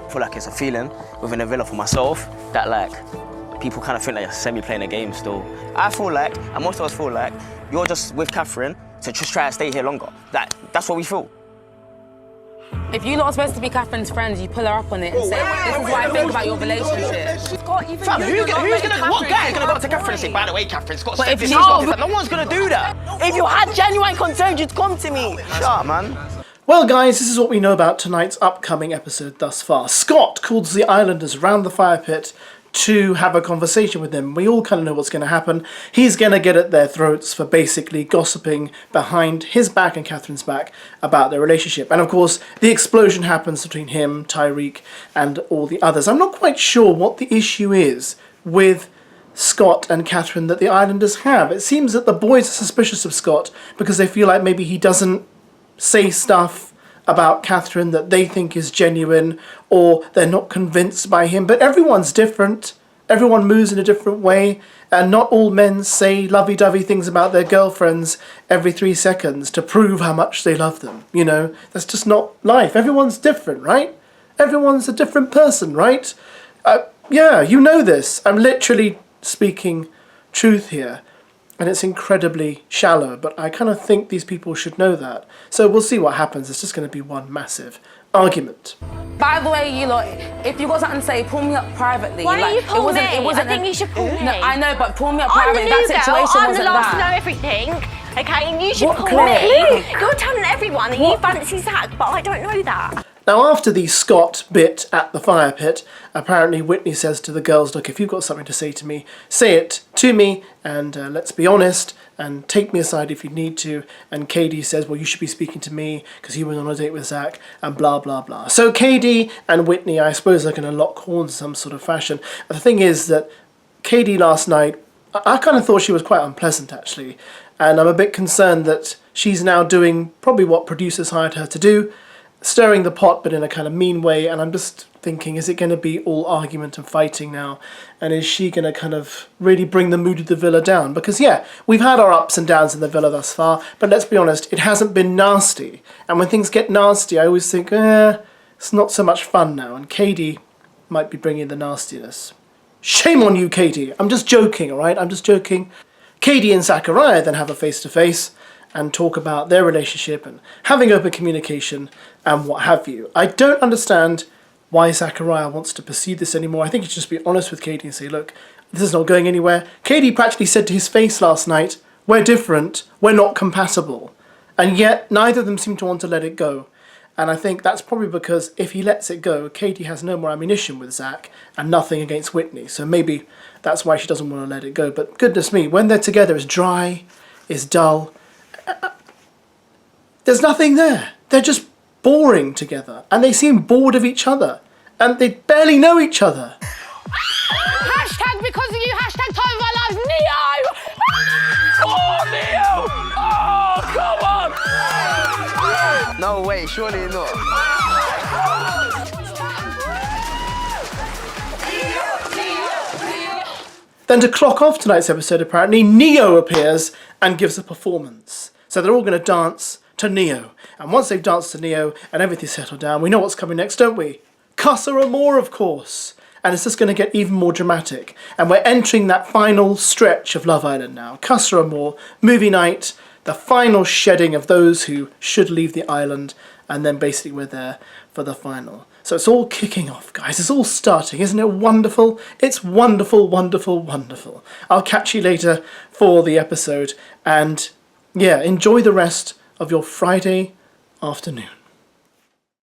I feel like it's a feeling within the villa for myself that like people kind of think that you're semi-playing a game still. I feel like, and most of us feel like, you're just with Catherine to just try to stay here longer. That's what we feel. If you lot are supposed to be Catherine's friends, you pull her up on it and say, this is what I think about your relationship. Fam, what guy is gonna go up to Catherine and say, by the way, Catherine's got step this, no one's gonna do that. If you had genuine concerns, you'd come to me. Shut up, man. Well guys, this is what we know about tonight's upcoming episode thus far. Scott calls the islanders round the fire pit to have a conversation with them. We all kind of know what's going to happen. He's going to get at their throats for basically gossiping behind his back and Catherine's back about their relationship. And of course, the explosion happens between him, TYRIQUE, and all the others. I'm not quite sure what the issue is with Scott and Catherine that the islanders have. It seems that the boys are suspicious of Scott because they feel like maybe he doesn't say stuff about Catherine that they think is genuine, or they're not convinced by him. But everyone's different. Everyone moves in a different way, and not all men say lovey-dovey things about their girlfriends every 3 seconds to prove how much they love them. You know, that's just not life. Everyone's different, right? Everyone's a different person, right? Yeah, you know this. I'm literally speaking truth here. And it's incredibly shallow, but I kind of think these people should know that. So we'll see what happens. It's just going to be one massive argument. By the way, you lot, if you got something to say, pull me up privately. Why don't you pull me? It wasn't I think you should pull me. No, I know, but pull me up I'm privately. the new That girl, situation I'm wasn't the last to that. know everything, okay? And you should pull Claire? me. You're telling everyone that you fancy Zach, but I don't know that. Now, after the Scott bit at the fire pit, apparently Whitney says to the girls, look, if you've got something to say to me, say it to me, and let's be honest, and take me aside if you need to. And KADY says, well, you should be speaking to me because you went on a date with Zach, and blah, blah, blah. So KADY and Whitney, I suppose, are going to lock horns in some sort of fashion. But the thing is that KADY last night, I kind of thought she was quite unpleasant, actually. And I'm a bit concerned that she's now doing probably what producers hired her to do, stirring the pot but in a kind of mean way, and I'm just thinking, is it going to be all argument and fighting now? And is she going to kind of really bring the mood of the villa down? Because yeah, we've had our ups and downs in the villa thus far, but let's be honest, it hasn't been nasty. And when things get nasty, I always think, it's not so much fun now, and KADY might be bringing the nastiness. Shame on you, KADY. I'm just joking, alright? I'm just joking. KADY and Zachariah then have a face-to-face and talk about their relationship and having open communication and what have you. I don't understand why Zachariah wants to pursue this anymore. I think he should just be honest with KADY and say, look, this is not going anywhere. KADY practically said to his face last night, we're different, we're not compatible. And yet neither of them seem to want to let it go. And I think that's probably because if he lets it go, KADY has no more ammunition with Zach and nothing against Whitney. So maybe that's why she doesn't want to let it go. But goodness me, when they're together, it's dry, it's dull. There's nothing there. They're just boring together. And they seem bored of each other. And they barely know each other. Hashtag because of you, hashtag time of our lives, Neo! Oh, Neo! Oh, come on! No way, surely not. Then to clock off tonight's episode, apparently, Neo appears and gives a performance. So they're all going to dance to Neo. And once they've danced to Neo and everything's settled down, we know what's coming next, don't we? Casa Amor, of course. And it's just going to get even more dramatic. And we're entering that final stretch of Love Island now. Casa Amor, movie night, the final shedding of those who should leave the island, and then basically we're there for the final. So it's all kicking off, guys. It's all starting. Isn't it wonderful? It's wonderful, wonderful, wonderful. I'll catch you later for the episode. And yeah, enjoy the rest of your Friday afternoon.